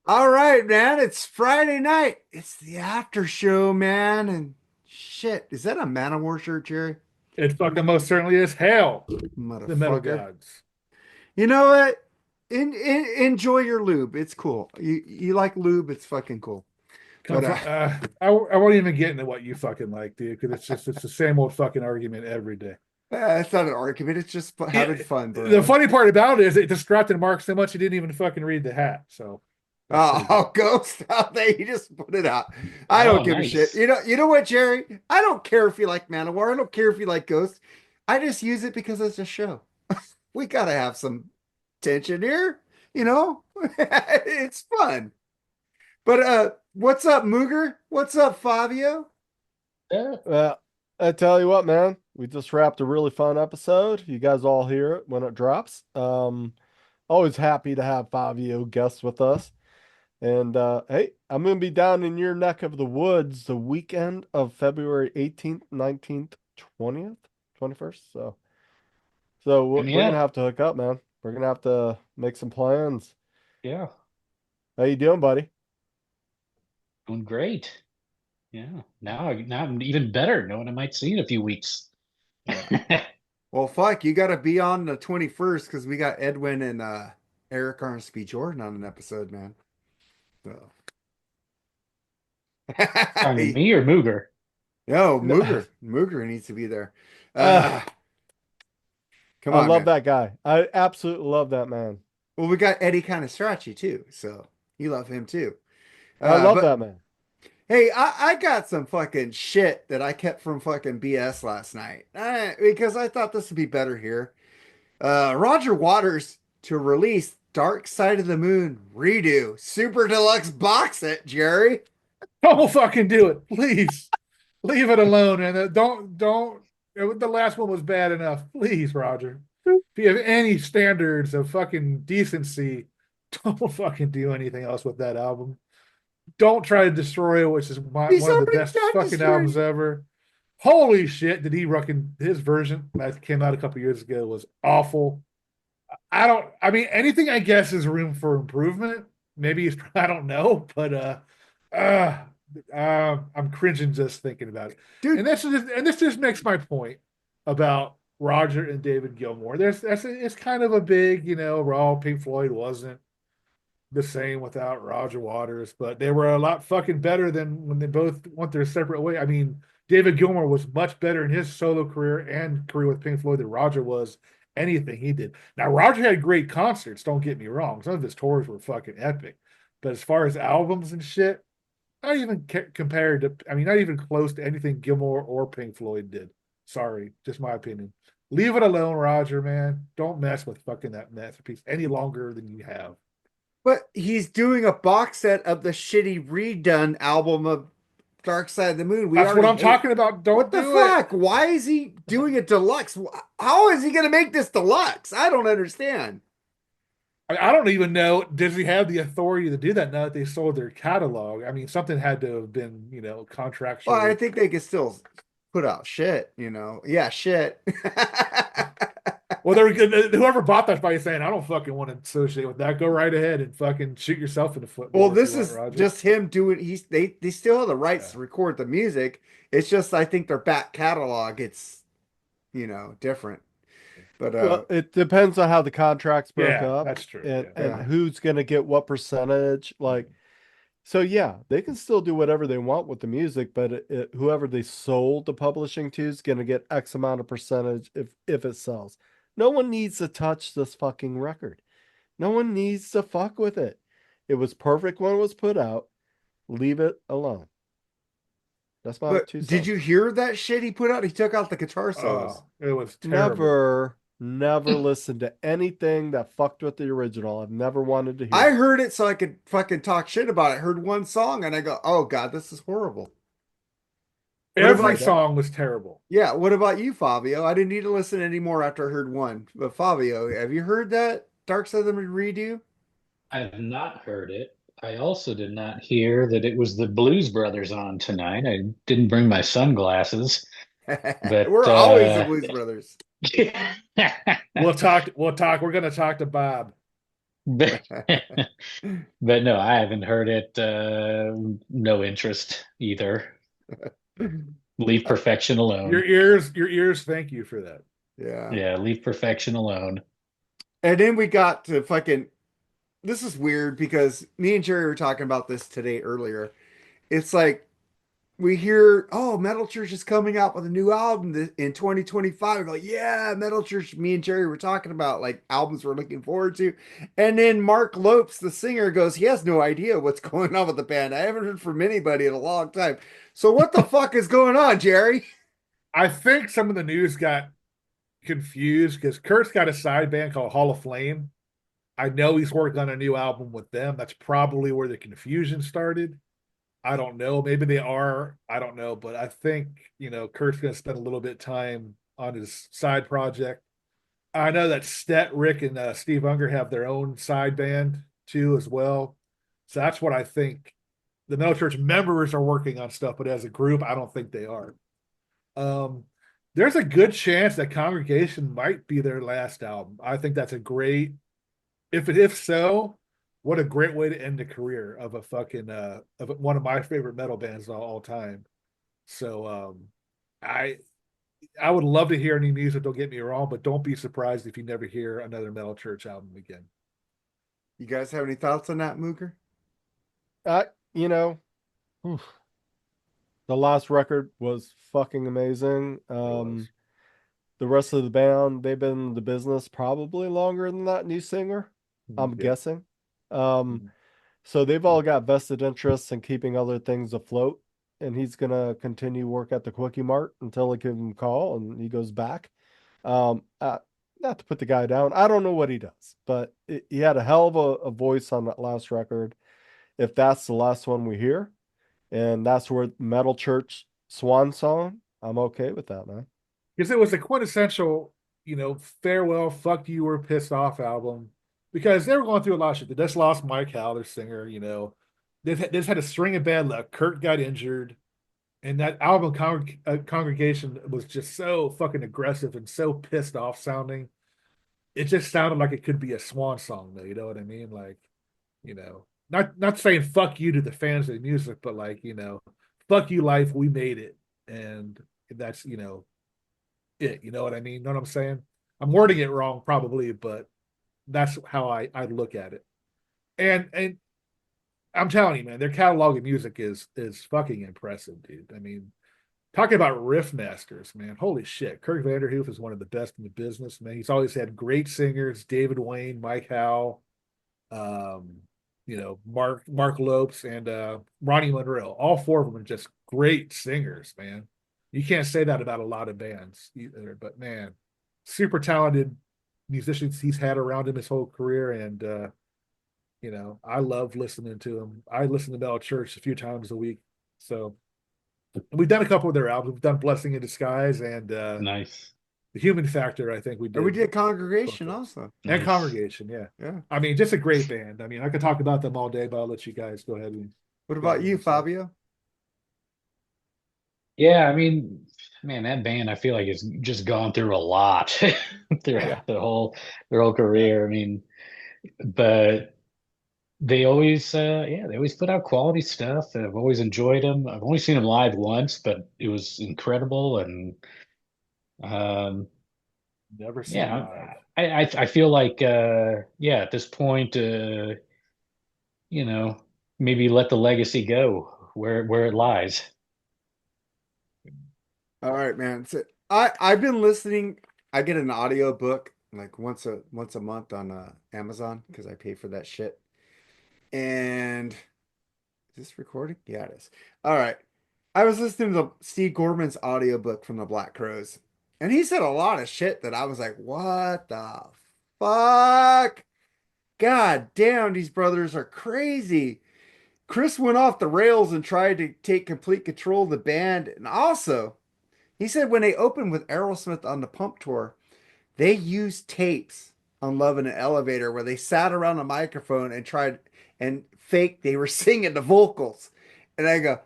All right, man. It's Friday night. It's the after show, man. And shit, is that a Man of War shirt, Jerry? It fucking most certainly is hell. The metal Motherfucker. gods. You know what? Enjoy your lube. It's cool. You like lube, it's fucking cool. Come But from, I won't even get into what you fucking like, dude, because it's the same old fucking argument every day. it's not an argument. It's just having It, fun, the bro. funny part about it is it distracted Mark so much he didn't even fucking read the hat. So that's pretty good. Oh, Ghost out there. You just put it out. I Oh, don't give a shit. nice. You know what, Jerry? I don't care if you like Man of War. I don't care if you like Ghost. I just use it because it's a show. We gotta have some tension here, you know? It's fun. But what's up, Mooger? What's up, Fabio? Yeah. I tell you what, man, we just wrapped a really fun episode. You guys all hear it when it drops. Always happy to have Fabio guest with us. And hey, I'm gonna be down in your neck of the woods the weekend of February 18th, 19th, 20th, 21st. So And we're gonna yeah, have to hook up, man. We're gonna have to make some plans. yeah, How you doing, buddy? doing great. Yeah. Now I'm even better knowing I might see in a few weeks. Yeah. Well, fuck, you gotta be on the 21st because we got Edwin and Eric Armsby Jordan on an episode, man. So. Talking me or Mooger? No, No, Mooger needs to be there. uh, Uh, come I on, love man. that guy. I absolutely love that man. Well, we got Eddie Canestracci too, so you love him too. I love But that man. hey, I got some fucking shit that I kept from fucking BS last night because I thought this would be better here. Roger Waters to release Dark Side of the Moon redo super deluxe box set, Jerry. Don't fucking do it, please. Leave it alone, and don't. The last one was bad enough. Please, Roger. If you have any standards of fucking decency, don't fucking do anything else with that album. Don't try to destroy it, which is He's one of the already best done fucking albums destroyed. ever. Holy shit, did he reckon his version that came out a couple years ago was awful. I mean, anything I guess is room for improvement. Maybe it's, I don't know, but uh, I'm cringing just thinking about it. Dude, And this just makes my point about Roger and David Gilmour. It's kind of a big, raw Pink Floyd wasn't the same without Roger Waters, but they were a lot fucking better than when they both went their separate way. I mean, David Gilmour was much better in his solo career and career with Pink Floyd than Roger was anything he did. Now, Roger had great concerts, don't get me wrong. Some of his tours were fucking epic. But as far as albums and shit, not even compared to, I mean, not even close to anything Gilmour or Pink Floyd did. Sorry, just my opinion. Leave it alone, Roger, man. Don't mess with fucking that masterpiece any longer than you have. but he's doing a box set of the shitty redone album of Dark Side of the Moon. We That's what already I'm hate. talking about. What Don't the do it. fuck? Why is he doing a deluxe? How is he going to make this deluxe? I don't understand. I don't even know. Does he have the authority to do that now that they sold their catalog? I mean, something had to have been, Well, I contractually. think they can still put out shit, you know. Yeah, shit. Well, whoever bought that by saying, I don't fucking want to associate with that. Go right ahead and fucking shoot yourself in the foot Well, more if you this want, is Roger. just him doing they still have the rights Yeah. to record the music. It's just I think their back catalog it's different. But Well, it depends on how the contracts broke Yeah, up that's true. and Yeah. and yeah. who's going to get what percentage. Like, so yeah, they can still do whatever they want with the music, but whoever they sold the publishing to is going to get X amount of percentage if it sells. No one needs to touch this fucking record. No one needs to fuck with it. It was perfect when it was put out. Leave it alone. That's my But two did cents. you hear that shit he put out? He took out the guitar solos. Oh, it was terrible. Never listened to anything that fucked with the original. I've never wanted to I hear it. heard it so I could fucking talk shit about it. I heard one song and I go, "Oh God, this is horrible." What Every about That song was terrible. yeah? What about you, Fabio? I didn't need to listen anymore after I heard one. But Fabio, have you heard that Dark Side of the Moon redo? I have not heard it. I also did not hear that it was the Blues Brothers on tonight. I didn't bring my sunglasses, but We're always the Blues Brothers. We'll talk. We're gonna talk to Bob. but but no, I haven't heard it. No interest either. Leave perfection alone. Your ears thank you for that. Yeah. Yeah, leave perfection alone. And then we got to fucking, this is weird because me and Jerry were talking about this today earlier. It's like we hear, oh, Metal Church is coming out with a new album in 2025. We go, yeah, Metal Church. Me and Jerry were talking about like albums we're looking forward to. And then Mark Lopes, the singer, goes, he has no idea what's going on with the band. I haven't heard from anybody in a long time. So what the fuck is going on, Jerry? I think some of the news got confused because Kurt's got a side band called Hall of Flame. I know he's working on a new album with them. That's probably where the confusion started. I don't know. Maybe they are. I don't know. But I think, Kurt's going to spend a little bit of time on his side project. I know that Stet, Rick, and Steve Unger have their own side band too, as well. So that's what I think. The Metal Church members are working on stuff, but as a group, I don't think they are. Um, there's a good chance that Congregation might be their last album. I think that's a great, if so, what a great way to end the career of a fucking of one of my favorite metal bands of all time. So I I would love to hear any music, don't get me wrong, but don't be surprised if you never hear another Metal Church album again. You guys have any thoughts on that, Mooker? You know, oof, the last record was fucking amazing. The rest of the band, they've been in the business probably longer than that new singer, I'm guessing. So they've all got vested interests in keeping other things afloat, and he's gonna continue work at the Quickie Mart until they give him a call and he goes back. Not to put the guy down, I don't know what he does, but he had a hell of a voice on that last record. If that's the last one we hear, and that's where Metal Church swan song, I'm okay with that, man. Because it was a quintessential, farewell, fuck you, we're pissed off album. Because they were going through a lot of shit. They just lost Mike Howe, their singer, They just had a string of bad luck. Kurt got injured. And that album, Congregation, was just so fucking aggressive and so pissed off sounding. It just sounded like it could be a swan song, though. You know what I mean? Like, not saying fuck you to the fans of the music, but like, fuck you, life, we made it. And that's, it. You know what I mean? Know what I'm saying? I'm wording it wrong, probably, but that's how I look at it. And I'm telling you, man, their catalog of music is fucking impressive, dude. I mean, talking about riff masters, man. Holy shit. Kirk Vanderhoof is one of the best in the business, man. He's always had great singers, David Wayne, Mike Howe, Mark Lopes, and Ronnie Monroe. All four of them are just great singers, man. You can't say that about a lot of bands either, but man, super talented musicians he's had around him his whole career. And I love listening to him. I listen to Metal Church a few times a week. So we've done a couple of their albums. We've done Blessing in Disguise and Nice. The Human Factor, I think we did. And we did Congregation also. And Nice. Congregation, yeah. Yeah. I mean, just a great band. I mean, I could talk about them all day, but I'll let you guys go ahead and What about you, Fabio? Yeah, I mean, man, that band I feel like it's just gone through a lot throughout their whole career. I mean, but they always put out quality stuff. I've always enjoyed them. I've only seen them live once, but it was incredible. And um, never seen yeah, live. I feel like at this point, maybe let the legacy go where it lies. All right, man. So I've been listening. I get an audio book like once a month on Amazon because I pay for that shit. And is this recording? Yeah, it is. All right. I was listening to Steve Gorman's audiobook from the Black Crowes, and he said a lot of shit that I was like, what the fuck? God damn, these brothers are crazy. Chris went off the rails and tried to take complete control of the band. And also, he said when they opened with Aerosmith on the Pump Tour, they used tapes on Love in an Elevator where they sat around a microphone and tried and faked they were singing the vocals. And I go,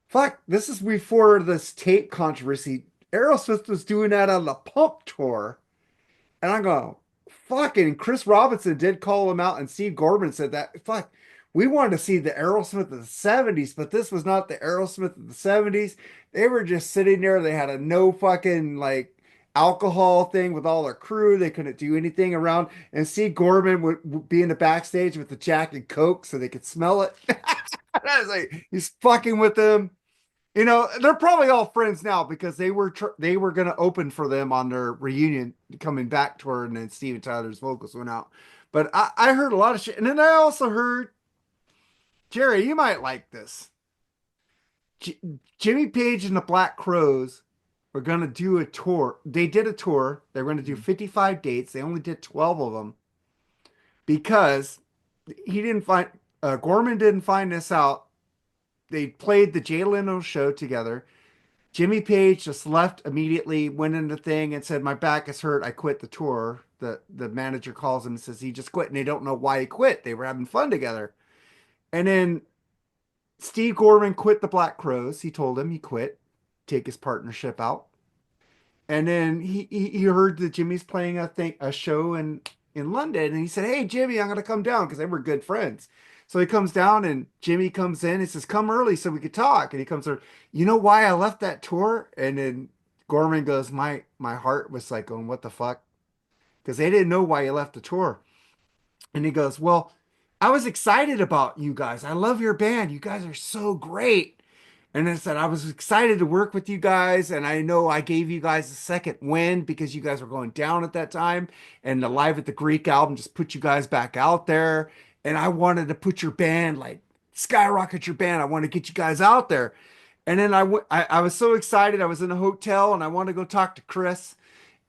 fuck, this is before this tape controversy. Aerosmith was doing that on the Pump Tour. And I'm going, fucking Chris Robinson did call him out, and Steve Gorman said that fuck. We wanted to see the Aerosmith of the 70s, but this was not the Aerosmith of the 70s. They were just sitting there. They had a no fucking like alcohol thing with all their crew. They couldn't do anything around. And Steve Gorman would be in the backstage with the Jack and Coke so they could smell it. I was like, he's fucking with them. You know, they're probably all friends now because they were going to open for them on their reunion coming back tour, and then Steven Tyler's vocals went out. But I heard a lot of shit. And then I also heard, Jerry, you might like this. Jimmy Page and the Black Crowes were going to do a tour. They did a tour. They were going to do 55 dates. They only did 12 of them because he didn't find, Gorman didn't find this out. They played the Jay Leno show together. Jimmy Page just left immediately, went in the thing and said, my back is hurt. I quit the tour. The manager calls him and says he just quit, and they don't know why he quit. They were having fun together. And then Steve Gorman quit the Black Crowes. He told him he quit, take his partnership out. And then he heard that Jimmy's playing a show in London, and he said, hey, Jimmy, I'm going to come down because they were good friends. So he comes down, and Jimmy comes in and says, come early so we could talk. And he comes there, you know why I left that tour? And then Gorman goes, my heart was like going, what the fuck? Because they didn't know why he left the tour. And he goes, well, I was excited about you guys. I love your band. You guys are so great. And I said, I was excited to work with you guys. And I know I gave you guys a second wind because you guys were going down at that time. And the Live at the Greek album just put you guys back out there. And I wanted to put your band, like skyrocket your band. I want to get you guys out there. And then I was so excited. I was in a hotel and I wanted to go talk to Chris.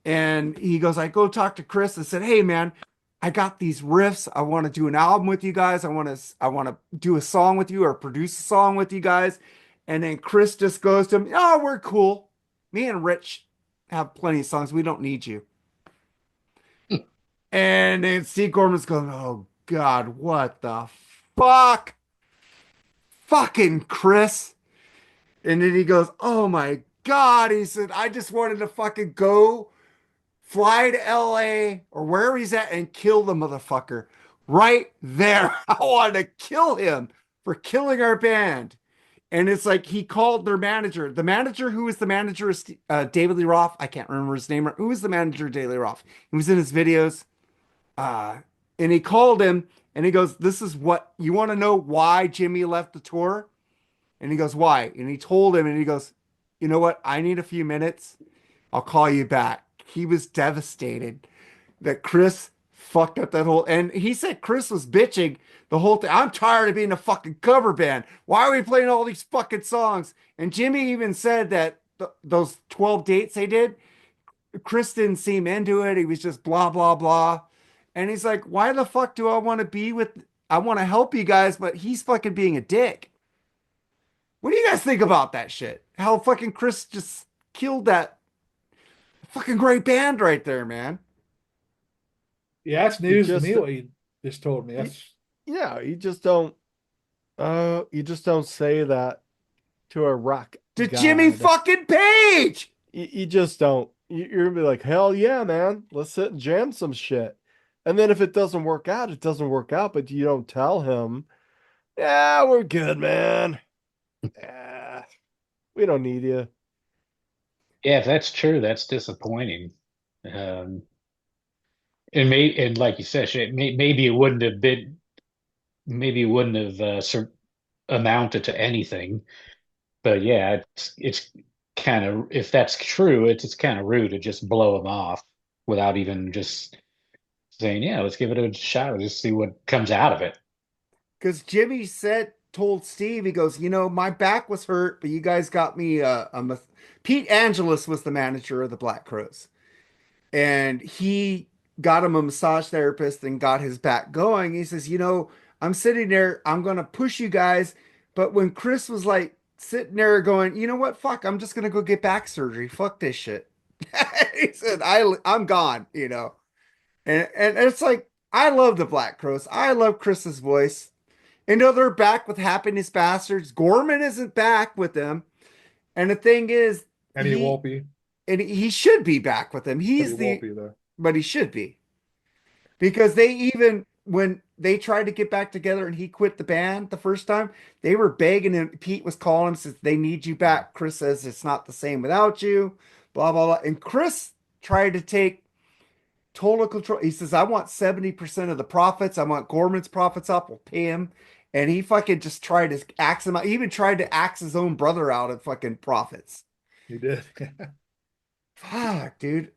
And he goes, I go talk to Chris and said, hey man, I got these riffs. I want to do an album with you guys. I want to do a song with you or produce a song with you guys. And then Chris just goes to him, oh, we're cool. Me and Rich have plenty of songs. We don't need you. And then Steve Gorman's going, oh God, what the fuck? Fucking Chris. And then he goes, oh my God. He said, I just wanted to fucking go fly to LA or wherever he's at and kill the motherfucker right there. I wanted to kill him for killing our band. And it's like he called their manager, the manager who was the manager of David Lee Roth. I can't remember his name. Who was the manager of David Lee Roth? He was in his videos. And he called him and he goes, this is what you want to know why Jimmy left the tour? And he goes, why? And he told him and he goes, you know what? I need a few minutes. I'll call you back. He was devastated that Chris fucked up that whole, and he said Chris was bitching the whole thing. I'm tired of being a fucking cover band. Why are we playing all these fucking songs? And Jimmy even said that those 12 dates they did, Chris didn't seem into it. He was just blah, blah, blah. And he's like, why the fuck do I want to be with, I want to help you guys, but he's fucking being a dick. What do you guys think about that shit? How fucking Chris just killed that fucking great band right there, man. Yeah, that's news to me what you just told me. That's yeah, you just don't say that to a rock to god. Jimmy fucking Page. You just don't. You're gonna be like, hell yeah, man, let's sit and jam some shit. And then if it doesn't work out, it doesn't work out. But you don't tell him, yeah, we're good, man. Yeah, we don't need you. Yeah, if that's true, that's disappointing. And like you said, maybe it wouldn't have been, maybe it wouldn't have amounted to anything. But yeah, it's kind of, if that's true, it's kind of rude to just blow them off without even just saying, yeah, let's give it a shot, just see what comes out of it. Because Jimmy told Steve, he goes, you know, my back was hurt, but you guys got me Pete Angelus was the manager of the Black Crowes. And he got him a massage therapist and got his back going. He says, you know, I'm sitting there, I'm going to push you guys. But when Chris was like sitting there going, you know what, fuck, I'm just going to go get back surgery. Fuck this shit. He said, I'm gone, you know. And it's like, I love the Black Crowes. I love Chris's voice. And though they're back with Happiness Bastards, Gorman isn't back with them. And the thing is, and he won't be. And he should be back with them. But he won't be, though. But he should be. because they even when they tried to get back together and he quit the band the first time, they were begging him. Pete was calling him, says they need you back. Chris says it's not the same without you, blah blah blah. And Chris tried to take total control. He says, I want 70% of the profits. I want Gorman's profits up. We'll pay him. And he fucking just tried to axe him out. He even tried to axe his own brother out of fucking profits. He did. Fuck, dude.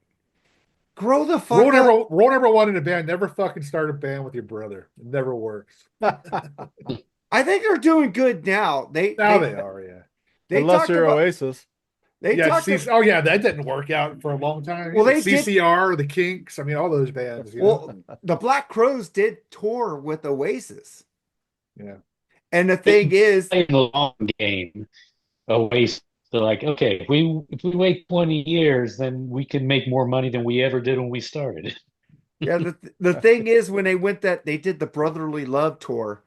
Grow the fuck up. Rule number one in a band: never fucking start a band with your brother. It never works. I think they're doing good now. They are, yeah. They Unless talked you're about, Oasis. they Yeah, talked oh yeah, that didn't work out for a long time. Well, they did- CCR, the Kinks. I mean, all those bands. You know? well, the Black Crowes did tour with Oasis. Yeah. And the thing is, Playing the long game. Oasis, they're like, okay, if we wait 20 years, then we can make more money than we ever did when we started. yeah, the thing is when they did the Brotherly Love tour.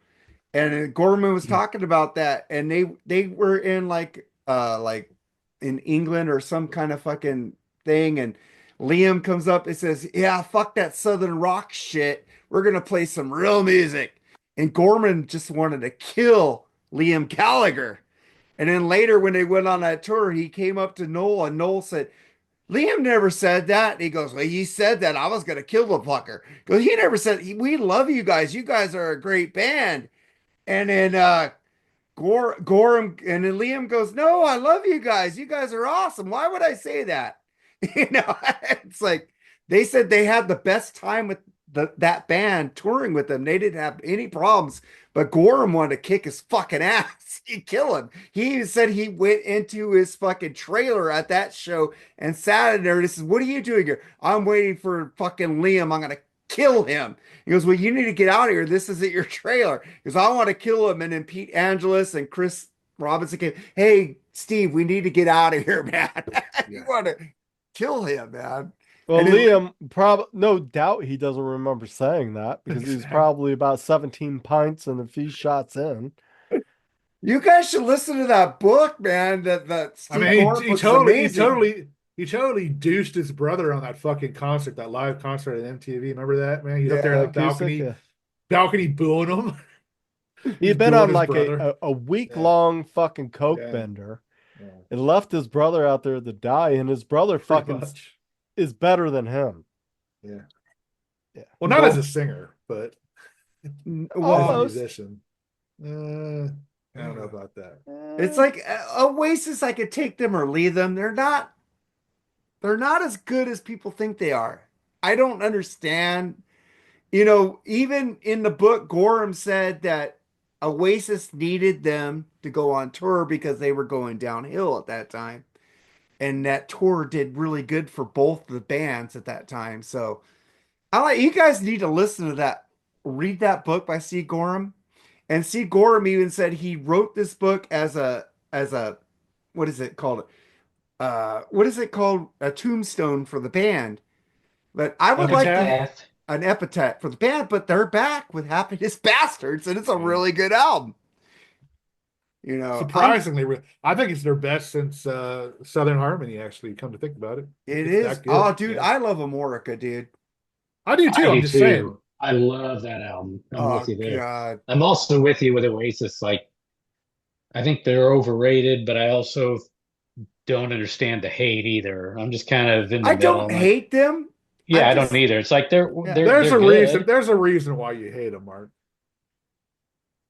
And Gorman was talking about that, and they were in like in England or some kind of fucking thing, and Liam comes up and says, "Yeah, fuck that Southern rock shit. We're gonna play some real music." And Gorman just wanted to kill Liam Gallagher. And then later, when they went on that tour, he came up to Noel, and Noel said, "Liam never said that." And he goes, "Well, he said that. I was gonna kill the fucker." Because he never said, "We love you guys. You guys are a great band." And then Gorham and then Liam goes, "No, I love you guys. You guys are awesome. Why would I say that?" It's like they said they had the best time with that band touring with them. They didn't have any problems, but Gorham wanted to kick his fucking ass. He'd kill him. He even said he went into his fucking trailer at that show and sat in there and says, "What are you doing here?" "I'm waiting for fucking Liam. I'm gonna kill him." He goes, "Well, you need to get out of here. This isn't your trailer." He goes, "I want to kill him." And then Pete Angelus and Chris Robinson came, "Hey, Steve, we need to get out of here, man." You want to kill him, man. Well, And then- Liam, probably no doubt he doesn't remember saying that because he was probably about 17 pints and a few shots in. You guys should listen to that book, man. That Steve Gorman book is amazing. He totally deuced his brother on that fucking concert, that live concert at MTV. Remember that, man? He's up there in the balcony booing him. He'd been on like a week-long fucking coke bender and left his brother out there to die, and his brother fucking is better than him. Yeah. Well, not as a singer, but as a musician. I don't know about that. It's like Oasis, I could take them or leave them. They're not as good as people think they are. I don't understand. Even in the book, Gorham said that Oasis needed them to go on tour because they were going downhill at that time. And that tour did really good for both the bands at that time. So you guys need to listen to that, read that book by C. Gorham. And C. Gorham even said he wrote this book as a what is it called? What is it called? A tombstone for the band. But I would like an epitaph for the band, but they're back with Happiness Bastards, and it's a really good album. Surprisingly, I think it's their best since Southern Harmony, actually, come to think about it. It is. Oh, dude, I love Amorica, dude. I do too. I'm just saying. I love that album. I'm with you there. God. I'm also with you with Oasis. Like, I think they're overrated, but I also don't understand the hate either. I'm just kind of in the middle. I don't hate them. Yeah, I don't either. It's like there's a reason. There's a reason why you hate them, Mark.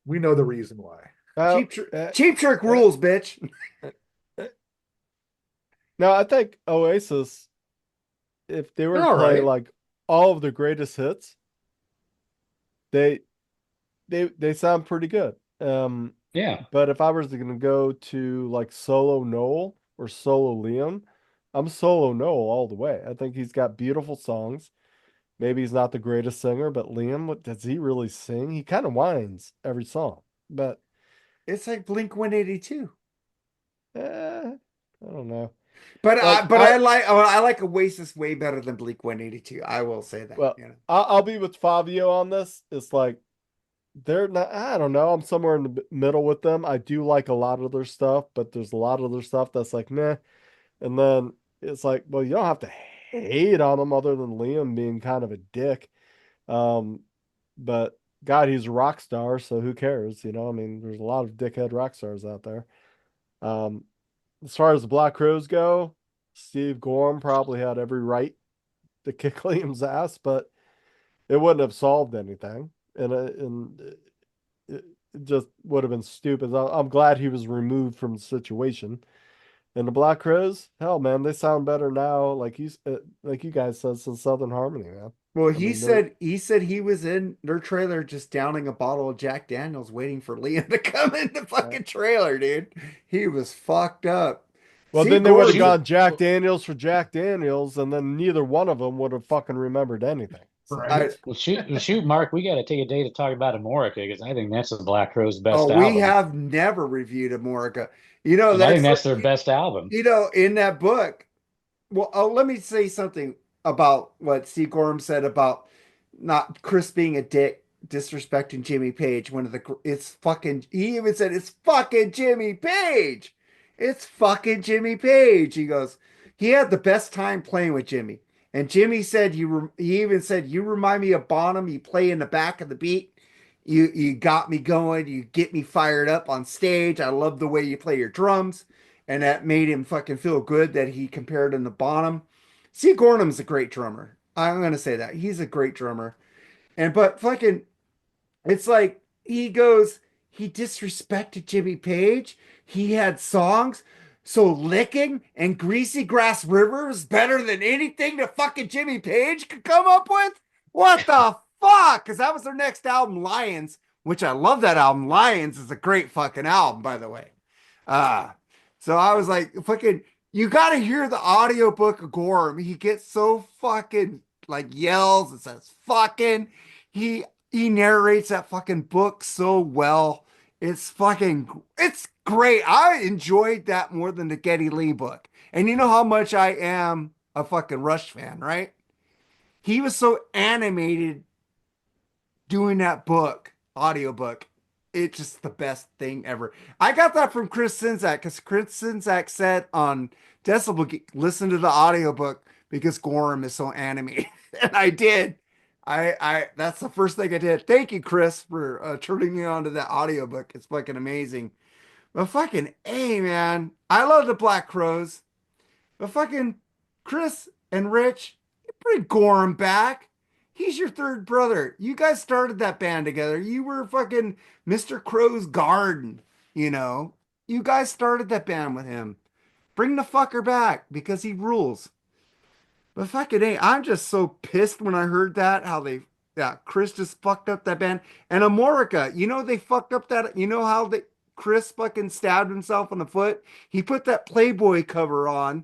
We know the reason why. Cheap Trick rules, bitch. No, I think Oasis, if they were to play like all of the greatest hits, they sound pretty good. Yeah. But if I was going to go to like solo Noel or solo Liam, I'm solo Noel all the way. I think he's got beautiful songs. Maybe he's not the greatest singer, but Liam, does he really sing? He kind of whines every song, but it's like Blink 182. I don't know. But I like Oasis way better than Blink 182. I will say that. Well, I'll be with Fabio on this. It's like they're not. I don't know. I'm somewhere in the middle with them. I do like a lot of their stuff, but there's a lot of their stuff that's like meh. And then it's like, well, you don't have to hate on them other than Liam being kind of a dick. But God, he's a rock star, so who cares? You know, I mean, there's a lot of dickhead rock stars out there. Um, as far as the Black Crowes go, Steve Gorman probably had every right to kick Liam's ass, but it wouldn't have solved anything, and it just would have been stupid. I'm glad he was removed from the situation. And the Black Crowes, hell, man, they sound better now, like you guys said, since Southern Harmony, man. Well, I he mean, they're said he was in their trailer just downing a bottle of Jack Daniels, waiting for Liam to come in the fucking trailer, dude. He was fucked up. well, See, then they would have Gordon, gone Jack Daniels for Jack Daniels, and then neither one of them would have fucking remembered anything. So, I, Right. Well, shoot, Mark. We got to take a day to talk about Amorica because I think that's the Black Crowes' oh, best we album, have never reviewed Amorica. You know, and I think that's that's their best album. in that book. Well, let me say something about what Steve Gorham said about not Chris being a dick, disrespecting Jimmy Page. It's fucking. He even said it's fucking Jimmy Page. It's fucking Jimmy Page. He goes. He had the best time playing with Jimmy, and Jimmy said he even said you remind me of Bonham. You play in the back of the beat. You got me going. You get me fired up on stage. I love the way you play your drums, and that made him fucking feel good that he compared him to Bonham. See, Gornham's a great drummer. I'm gonna say that he's a great drummer, and but fucking, it's like he disrespected Jimmy Page. He had songs. So licking and greasy grass river is better than anything that fucking Jimmy Page could come up with. What the fuck? Because that was their next album, Lions, which I love that album. Lions is a great fucking album, by the way. Uh, so I was like, fucking, you got to hear the audiobook of Gorm. He gets so fucking like yells and says fucking. He he narrates that fucking book so well. It's great. I enjoyed that more than the Geddy Lee book. And you know how much I am a fucking Rush fan, right? He was so animated doing that audiobook. It's just the best thing ever. I got that from Chris Czynszak because Chris Czynszak said on Decibel Geek, listen to the audiobook because Gorham is so animated. And I did. That's the first thing I did. Thank you, Chris, for turning me on to that audiobook. It's fucking amazing. But fucking A, man. I love the Black Crows. But fucking Chris and Rich, you bring Gorham back. He's your third brother. You guys started that band together. You were fucking Mr. Crow's garden, you know. You guys started that band with him. Bring the fucker back because he rules. But fucking A, I'm just so pissed when I heard that, yeah, Chris just fucked up that band. And Amorica, you know, they fucked up you know how Chris fucking stabbed himself in the foot? He put that Playboy cover on,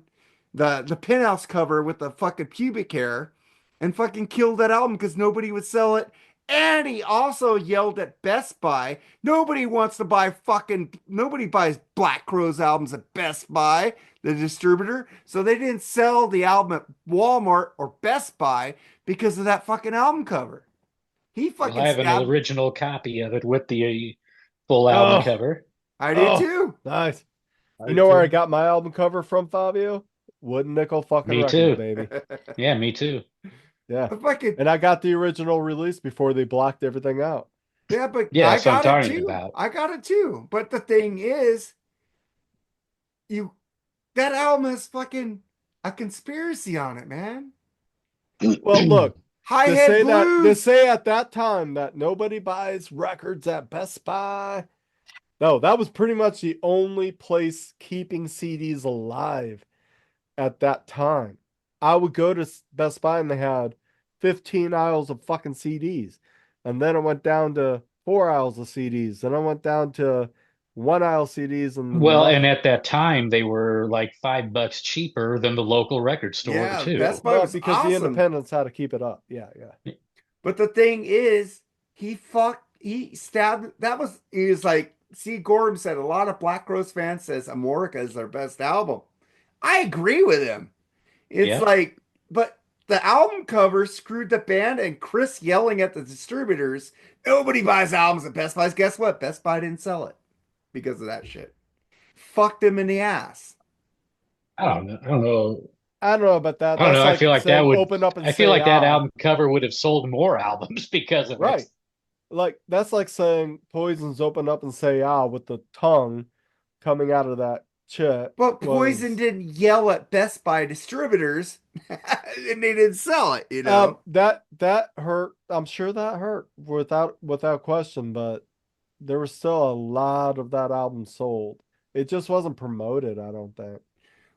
the penthouse cover with the fucking pubic hair, and fucking killed that album because nobody would sell it. And he also yelled at Best Buy. Nobody buys Black Crowes albums at Best Buy, the distributor. So they didn't sell the album at Walmart or Best Buy because of that fucking album cover. He Well, fucking I have an stabbed. original copy of it with the full album oh, cover. I did oh, too. nice. I You know where I too. got my album cover from, Fabio? Wooden Nickel fucking Me records, too. baby. Yeah, me too. Yeah. Fucking And I got the original release before they blocked everything out. yeah, but Yeah, I that's what I'm got it talking too. about. I got it too. But the thing is, you that album has fucking a conspiracy on it, man. Well, look, Hi to Head say Blues. at that time that nobody buys records at Best Buy. No, that was pretty much the only place keeping CDs alive at that time. I would go to Best Buy and they had 15 aisles of fucking CDs. And then it went down to 4 aisles of CDs. Then I went down to 1 aisle CDs and then Well, and nothing. at that time they were like $5 cheaper than the local record store Yeah, Best too. Buy Well, was because the awesome. independents had to keep it up. Yeah, yeah. But the thing is, he stabbed. He was like, see, Gorham said a lot of Black Rose fans says Amorica is their best album. I agree with him. It's Yeah. like, but the album cover screwed the band and Chris yelling at the distributors, nobody buys albums at Best Buy's. Guess what? Best Buy didn't sell it because of that shit. Fucked him in the ass. I don't know. I don't know about that. I don't That's know. I like feel like that saying would. open up and I say feel like that ah. album cover would have sold more albums because of Right. it. Like that's like saying Poison's open up and say ah with the tongue coming out of that chip. But Poison didn't yell at Best Buy distributors and they didn't sell it, you know. That hurt. I'm sure that hurt without question, but there was still a lot of that album sold. It just wasn't promoted, I don't think.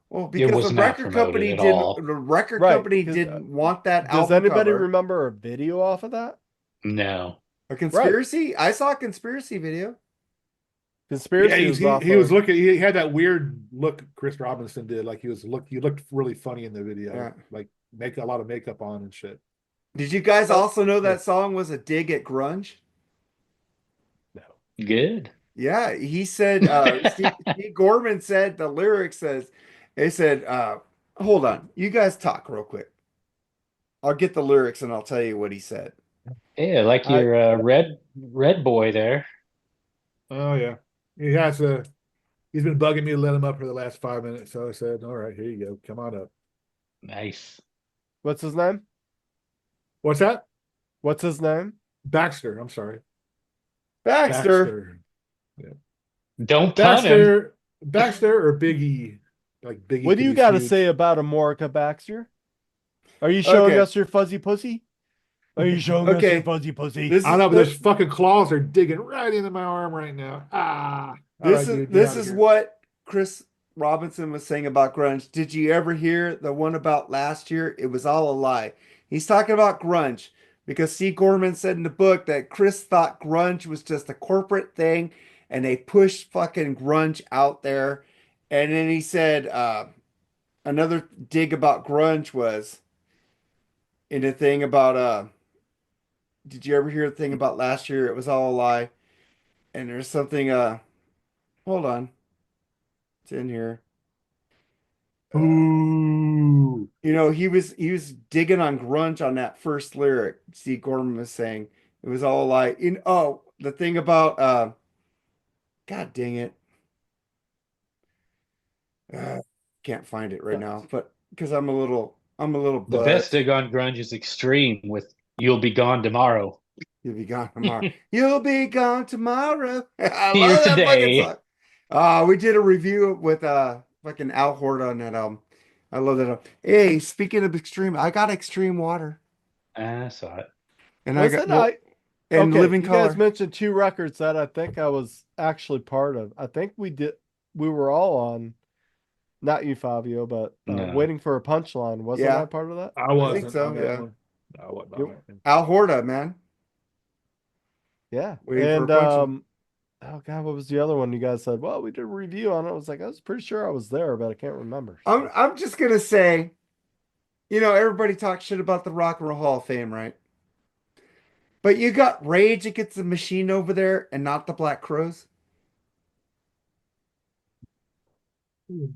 Well, It because was not promoted at all. the record Right, company 'cause, didn't want that Does album anybody cover. remember a video off of that? No. A conspiracy? I saw a conspiracy video. Yeah, Conspiracy was off he was of- looking. He had that weird look Chris Robinson did. Like he looked really funny in the video. Yeah. Like make a lot of makeup on and shit. Did you guys also know that yeah. song was a dig at grunge? No. Good. Yeah, he said Steve Gorman said the lyrics said hold on, you guys talk real quick. I'll get the lyrics and I'll tell you what he said. Yeah, like your red boy there. Oh yeah, he has a. He's been bugging me to let him up for the last 5 minutes. So I said, "All right, here you go. Come on up." Nice. What's his name? What's that? What's his name? Baxter. I'm sorry. Baxter. Don't pun him. Baxter or Biggie? Like Biggie. What do you got to say about Amorica, Baxter? Are you showing us your fuzzy pussy? Are you showing us your fuzzy pussy? I don't know, but those fucking claws are digging right into my arm right now. Ah. This is what Chris Robinson was saying about grunge. Did you ever hear the one about last year? It was all a lie. He's talking about grunge because Steve Gorman said in the book that Chris thought grunge was just a corporate thing and they pushed fucking grunge out there. And then he said another dig about grunge was in the thing about did you ever hear the thing about last year? It was all a lie. And there's something hold on. It's in here. Ooh. You know, he was digging on grunge on that first lyric. Steve Gorman was saying it was all like the thing about God dang it. Can't find it right now, but because I'm a little The buzzed. best dig on grunge is Extreme with "You'll Be Gone Tomorrow." You'll be gone tomorrow. You'll be gone tomorrow. I Here love that today. fucking song. We did a review with fucking Al Horta on that album. I love that album. Hey, speaking of Extreme, I got Extreme Water. I saw it. And Living Color. You guys mentioned two records that I think I was actually part of. I think we were all on, not you, Fabio, but No. Waiting for a Punchline. Wasn't I part of that? I wasn't. I think so, on that yeah. one. No, I wasn't on that one. Al Horta, man. Yeah. Waiting for a Punchline. Oh God, what was the other one you guys said? Well, we did a review on it. I was like, I was pretty sure I was there, but I can't remember. I'm just gonna say, everybody talks shit about the Rock and Roll Hall of Fame, right? But you got Rage Against the Machine over there and not the Black Crowes. Dude,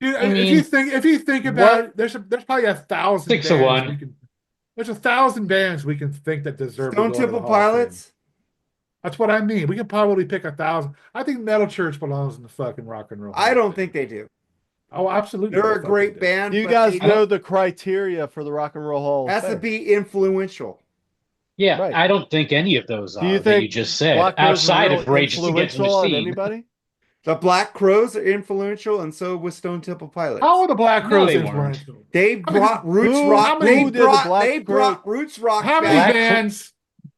if you think about it, there's probably 1,000 6 of bands 1. there's 1,000 bands we can think that deserve Stone to go into Temple the Hall of Fame. Pilots. That's what I mean. We can probably pick 1,000. I think Metal Church belongs in the fucking Rock and Roll. I don't think they do. Oh, absolutely. They're a great band. Do you but guys they know the criteria for the Rock and Roll Hall of has Fame? to be influential. Yeah, Right. I don't think any of those Do you are that think you just said Black Crowes outside were of real Rage Against the influential on Machine. anybody? The Black Crowes are influential, and so was Stone Temple Pilots. How are the Black No, Crowes they weren't. influential? They brought roots who- rock. who They did the brought Black roots rock. How many back. bands?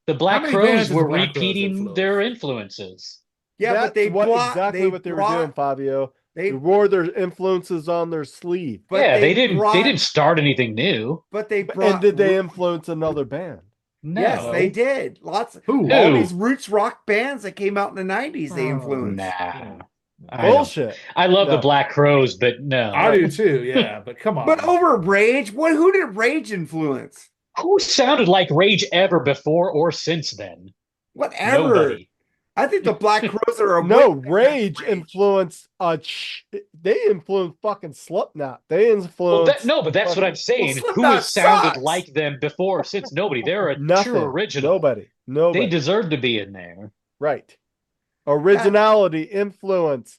The Black How many Crowes bands is were Black Crowes repeating influence? their influences. Yeah, That's but they what brought exactly what they were doing, Fabio. They wore their influences on their sleeve. But yeah, they didn't. brought- They didn't start anything new. But they brought. And did they influence another band? No. Yes, they did. Lots. Who? All Who? these roots rock bands that came out in the '90s. They Oh, influenced. Nah. I don't- Bullshit. I love the No. Black Crowes, but no. I do too. Yeah, but come on. But over Rage, who did Rage influence? Who sounded like Rage ever before or since then? Whatever. Nobody. I think the Black Crowes are a No, win Rage against influenced they influenced fucking Slipknot. They influenced But that's what I'm saying. Who Slipknot has sounded sucks. like them before or since? Nobody. They're a nothing. true original. Nobody. They deserve to be in there. Right. Originality, influence,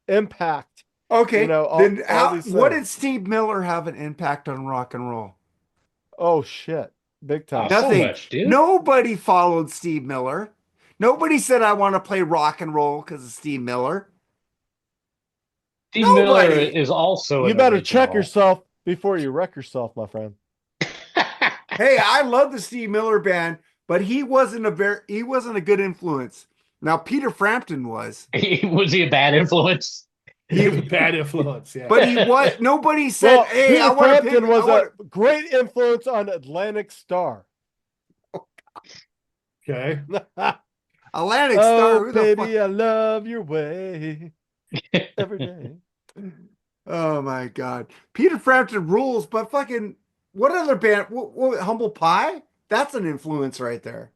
impact. Okay, You know, then all these what did things. Steve Miller have an impact on rock and roll? Oh shit, big Oh, time. so Nothing. much, dude. Nobody followed Steve Miller. Nobody said I want to play rock and roll because of Steve Miller. Steve Miller Nobody. is also You an better check original. yourself before you wreck yourself, my friend. Hey, I love the Steve Miller band, but he wasn't a good influence. Now Peter Frampton was. Was he a bad influence? He was a bad influence. Yeah. But he was nobody said, Well, "Hey, Peter I want to pick Frampton was I want a great influence on Atlantic Star. Okay. Atlantic Star, Oh, who the fuck?" baby, I love your way every day. Oh my God. Peter Frampton rules, but fucking what other band? Humble Pie? That's an influence right there.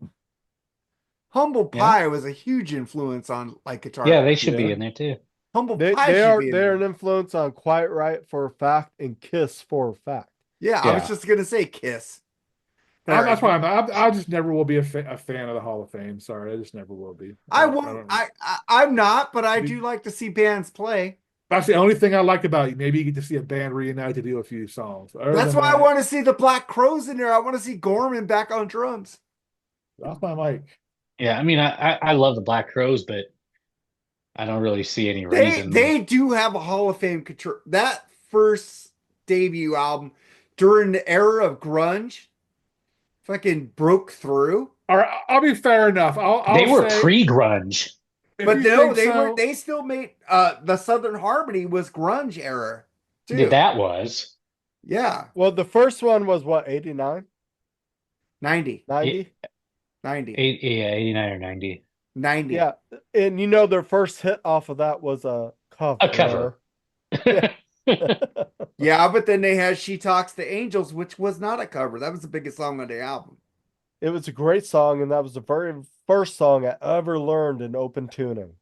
Humble Yeah. Pie was a huge influence on like guitar. Yeah, they should be Yeah. in there too. Humble They Pie they should are be in they're there. an influence on Quiet Riot for a fact and Kiss for a fact. Yeah, I was Yeah. just gonna say Kiss. That's why I just never will be a fan of the Hall of Fame. Sorry, I just never will be. I don't- won't. don't- I'm not, but I do like to see bands play. That's the only thing I like about it. Maybe you get to see a band reunite to do a few songs. Other That's than why I that, want to see the Black Crows in there. I want to see Gorman back on drums. That's my mic. Yeah, I mean, I love the Black Crows, but I don't really see any They reason. they do have a Hall of Fame that first debut album during the era of grunge fucking broke through. All right, I'll be fair enough. They I'll were say, pre-grunge. if But you no, think they so, they still made the Southern Harmony was grunge era Yeah, too. that was. Yeah, Well, the first one was what, 89, 90, 90? 90, 89 or 90. 90. Yeah. And you know their first hit off of that was a cover. A cover. Yeah. Yeah, but then they had She Talks to Angels, which was not a cover. That was the biggest song on the album. It was a great song, and that was the very first song I ever learned in open tuning.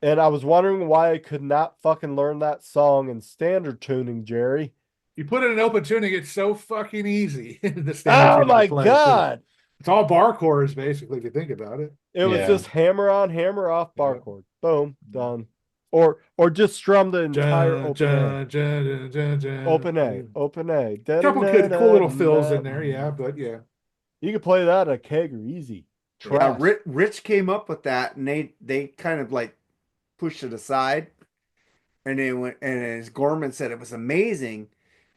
And I was wondering why I could not fucking learn that song in standard tuning, Jerry. you put it in open tuning, it's so fucking easy. The standard Oh tuning to my play, too. God. It's all bar chords, basically, if you think about it. It was Yeah. just hammer on, hammer off bar Yeah. chord. Boom, done. Or just strum the entire open A. Open A, open A. A couple good, cool little fills in there, yeah, but yeah. You can play that at Kegger easy. Yeah, Trash. Rich came up with that, and they kind of like pushed it aside, and then went and as Gorman said it was amazing,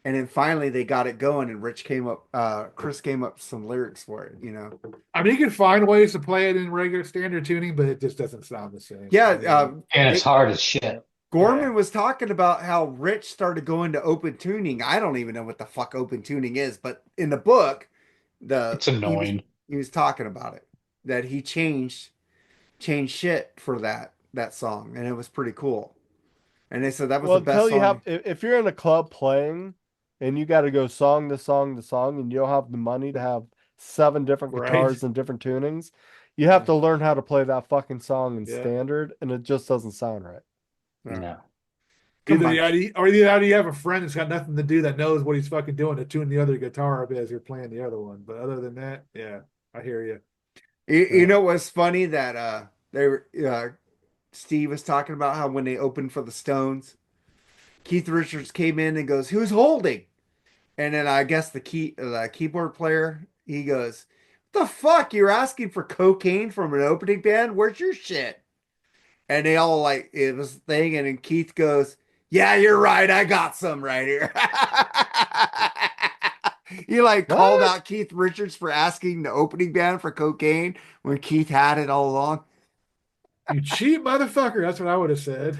and then finally they got it going, and Chris came up with some lyrics for it, you know. I mean, you can find ways to play it in regular standard tuning, but it just doesn't sound the same. Yeah, And it's hard as shit. Gorman was talking about how Rich started going to open tuning. I don't even know what the fuck open tuning is, but in the book, It's annoying. He was talking about it, that he changed shit for that song, and it was pretty cool. And they said that was Well, the best until song. you have, if you're in a club playing and you got to go song to song to song, and you don't have the money to have 7 different Right. guitars and different tunings, you have to learn how to play that fucking song in Yeah. standard, and it just doesn't sound right. No. Come Either on. either you have a friend that's got nothing to do that knows what he's fucking doing to tune the other guitar up as you're playing the other one. But other than that, yeah, I hear you. You know what's funny that they were Steve was talking about how when they opened for the Stones, Keith Richards came in and goes, "Who's holding?" And then I guess the keyboard player, he goes, "What the fuck? You're asking for cocaine from an opening band? Where's your shit?" And they all like it was thing, and then Keith goes, "Yeah, you're right. I got some right here." He like called What? out Keith Richards for asking the opening band for cocaine when Keith had it all along. You cheap motherfucker. That's what I would have said.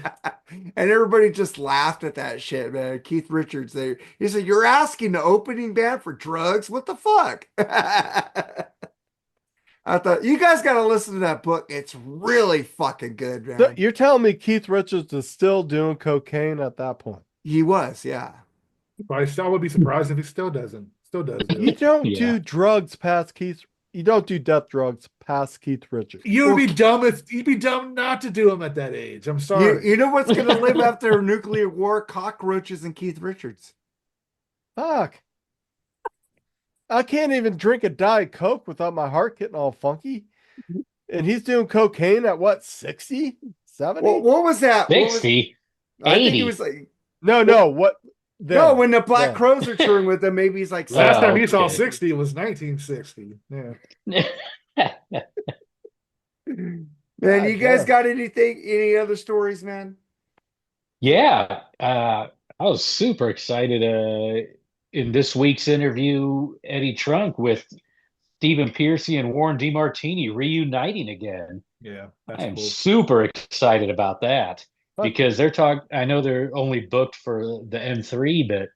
And everybody just laughed at that shit, man. Keith Richards there. He said, "You're asking the opening band for drugs? What the fuck?" I thought you guys got to listen to that book. It's really fucking good, man. So you're telling me Keith Richards is still doing cocaine at that point? He was, yeah. I would be surprised if he still doesn't. Still does do You it. don't Yeah. do drugs past Keith. You don't do death drugs past Keith Richards. You would be dumb you'd be dumb not to do them at that age. I'm You, sorry. you know what's going to live after a nuclear war? Cockroaches and Keith Richards. Fuck. I can't even drink a Diet Coke without my heart getting all funky. And he's doing cocaine at what, 60? 70? What was that? What was, 60. I think he 80. was like, No, what? no, Then, when the Black then. Crows are touring with him, maybe he's like, Last time Oh, he saw okay. 60 was 1960. Yeah. man, God you guys damn. got any other stories, man? Yeah, I was super excited in this week's interview, Eddie Trunk with Stephen Piercy and Warren DeMartini reuniting again. Yeah, I that's am cool. super excited about that Fuck because they're talking. I know they're only booked for the M3, but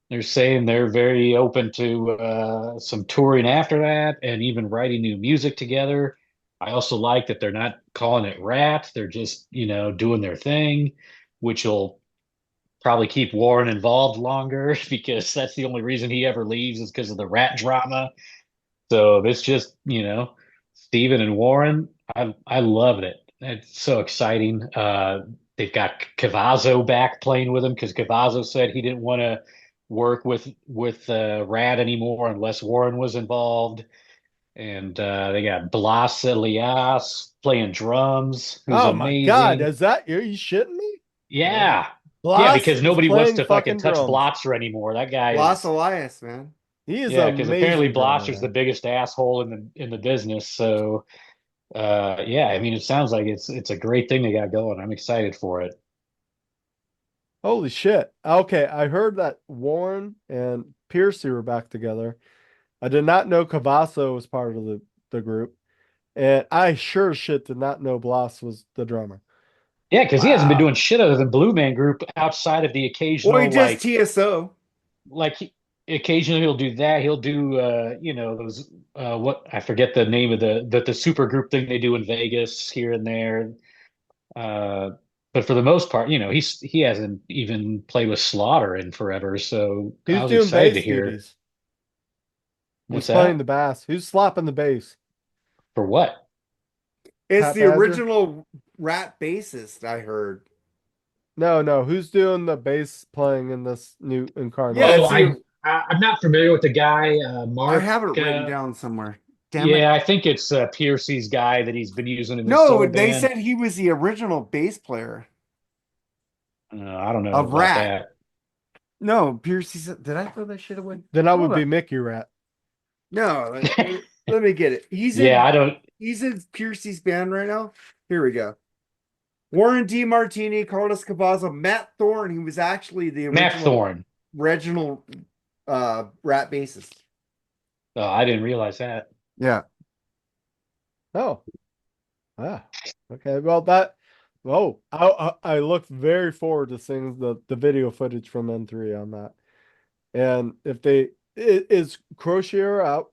they're saying they're very open to some touring after that and even writing new music together. I also like that they're not calling it Rat. They're just, doing their thing, which will probably keep Warren involved longer because that's the only reason he ever leaves is because of the Rat drama. So it's just, Steven and Warren. I loved it. It's so exciting. They've got Cavazzo back playing with him because Cavazzo said he didn't want to work with Rad anymore unless Warren was involved. And they got Blas Elias playing drums, who's Oh my God, amazing. is that you? You shitting me? Yeah. Yeah, Blas because is nobody wants playing to fucking fucking touch drums. Blotzer anymore. That guy Los is Elias, man. He is yeah, an because apparently amazing drummer, Blotcher's the man. biggest asshole in the business. So yeah, I mean it sounds like it's a great thing they got going. I'm excited for it. Holy shit. Okay, I heard that Warren and Piercy were back together. I did not know Cavasso was part of the group. And I sure as shit did not know Blas was the drummer. Yeah, because he hasn't been Wow. doing shit other than Blue Man Group outside of the Well, he occasional just TSO. occasionally he'll do that. He'll do those what I forget the name of the super group thing they do in Vegas here and there. Uh but for the most part, he hasn't even played with Slaughter in forever. So I Who's was doing excited to bass hear duties? Who's what's playing the that? bass? Who's slapping the bass? For what? It's Pat the Badger? original Rat bassist, I heard. No. Who's doing the bass playing in this new Yeah, Oh, it's incarnation? the I'm not familiar with the guy, I Mark. have it written down somewhere. Damn it. Yeah, I think it's Piercy's guy that he's been using in his No, solo they band. said he was the original bass player I don't know of about Rat. that. No, Piercy said, did I throw that shit away? Then I Hold would be up. Mickey Rat. No, let me get it. Yeah, I don't. He's in Piercy's band right now. Here we go. Warren D. Martini, Carlos Cavazzo, Matt Thorne. He was actually the Matt Thorne. original Rat bassist. Oh, I didn't realize that. Yeah. Oh. Ah. Okay. Well, I look very forward to seeing the video footage from N3 on that. And if is Crozier out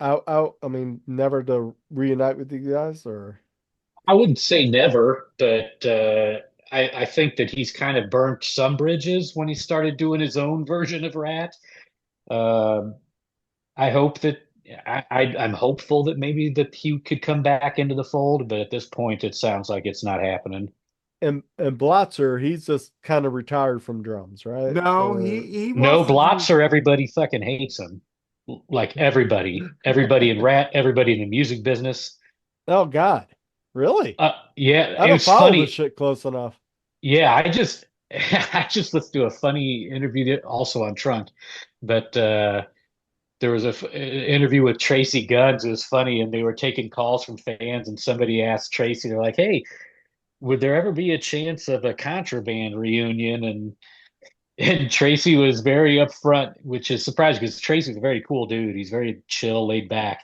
out, I mean, never to reunite with you guys, or I wouldn't say never, but I think that he's kind of burnt some bridges when he started doing his own version of Rat. Um, I hope that I'm hopeful that maybe that he could come back into the fold, but at this point, it sounds like it's not happening. and Blotzer, he's just kind of retired from drums, right? No, Or he No, wants to do. Blotzer, everybody fucking hates him. Like everybody in Rat, everybody in the music business. oh God, really? Yeah, I it don't was follow this funny. shit close enough. Yeah, I just I just listened to a funny interview that also on Trunk, but there was a interview with Tracy Guns. It was funny, and they were taking calls from fans, and somebody asked Tracy, they're like, "Hey, would there ever be a chance of a Contraband reunion?" And Tracy was very upfront, which is surprising because Tracy's a very cool dude. He's very chill, laid back.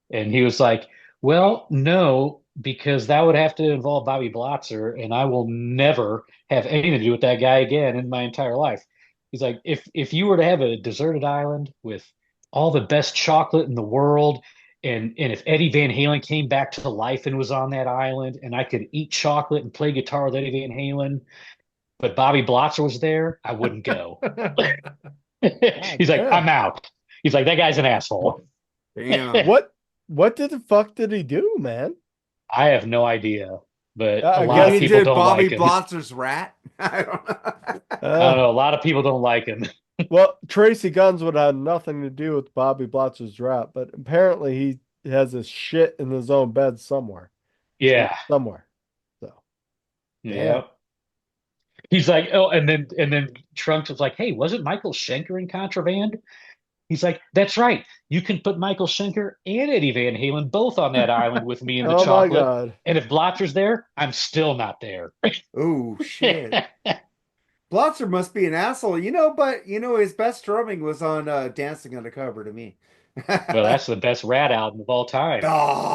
And he was like, well, no, because that would have to involve Bobby Blotzer, and I will never have anything to do with that guy again in my entire life. He's like, if you were to have a deserted island with all the best chocolate in the world, and if Eddie Van Halen came back to life and was on that island, and I could eat chocolate and play guitar with Eddie Van Halen, but Bobby Blotzer was there, I wouldn't go. God He's like, damn. I'm out. He's like, that guy's an asshole. Damn. What did the fuck did he do, man? I have no idea, but a I lot guess of He people did don't Bobby like him. Blotzer's Rat. I don't know. I don't know. A lot of people don't like him. Well, Tracy Guns would have nothing to do with Bobby Blotzer's rap, but apparently he has his shit in his own bed somewhere. Yeah. Somewhere. So, damn. Yeah. He's like, oh, and then Trunks was like, hey, wasn't Michael Schenker in Contraband? He's like, that's right. You can put Michael Schenker and Eddie Van Halen both on that island with me in the Oh my chocolate. God. And if Blotcher's there, I'm still not there. Oh shit. Blotzer must be an asshole, but his best drumming was on Dancing Undercover to me. Well, that's the best Rat album of all time. Oh,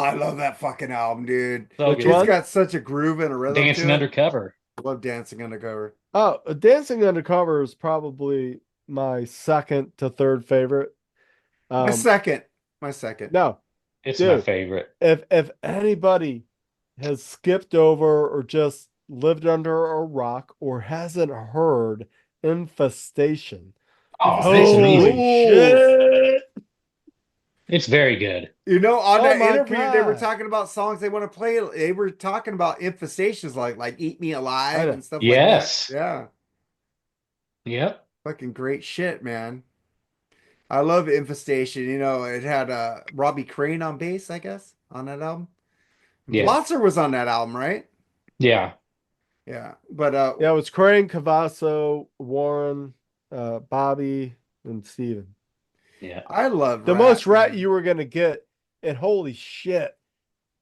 I love that fucking album, dude. So Which good. It's one? got such a groove and a rhythm Dancing to it. Undercover. I love Dancing Undercover. Oh, Dancing Undercover is probably my second to third favorite. My second. No, It's my dude, favorite. if anybody has skipped over or just lived under a rock or hasn't heard Infestation, Oh, it's amazing. shit. It's very good. On Oh that my interview, they were God. talking about songs they want to play. They were talking about infestations like "Eat Me I Alive" know. and stuff Yes. like that. Yeah, Yep. fucking great shit, man. I love Infestation. It had Robbie Crane on bass, I guess, on that album. Yeah. Blotzer was on that album, right? Yeah. Yeah, but Yeah, it was Crane, Cavasso, Warren, Bobby, and Steven. Yeah. I love The Rat, most rat man. you were gonna get, and holy shit.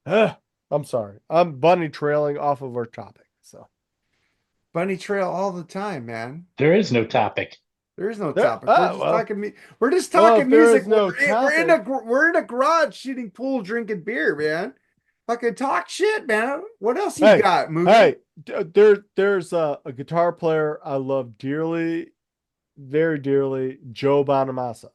I'm sorry. I'm bunny trailing off of our topic. So Bunny Trail all the time, man. There is no topic. There is no There- topic. We're ah, just well. talking. We're just Well, talking if there music. is no We're in a garage shooting pool, drinking beer, man. Fucking talk shit, man. What else you Hey, got, movie? Hey, there's a guitar player I love dearly, very dearly, Joe Bonamassa.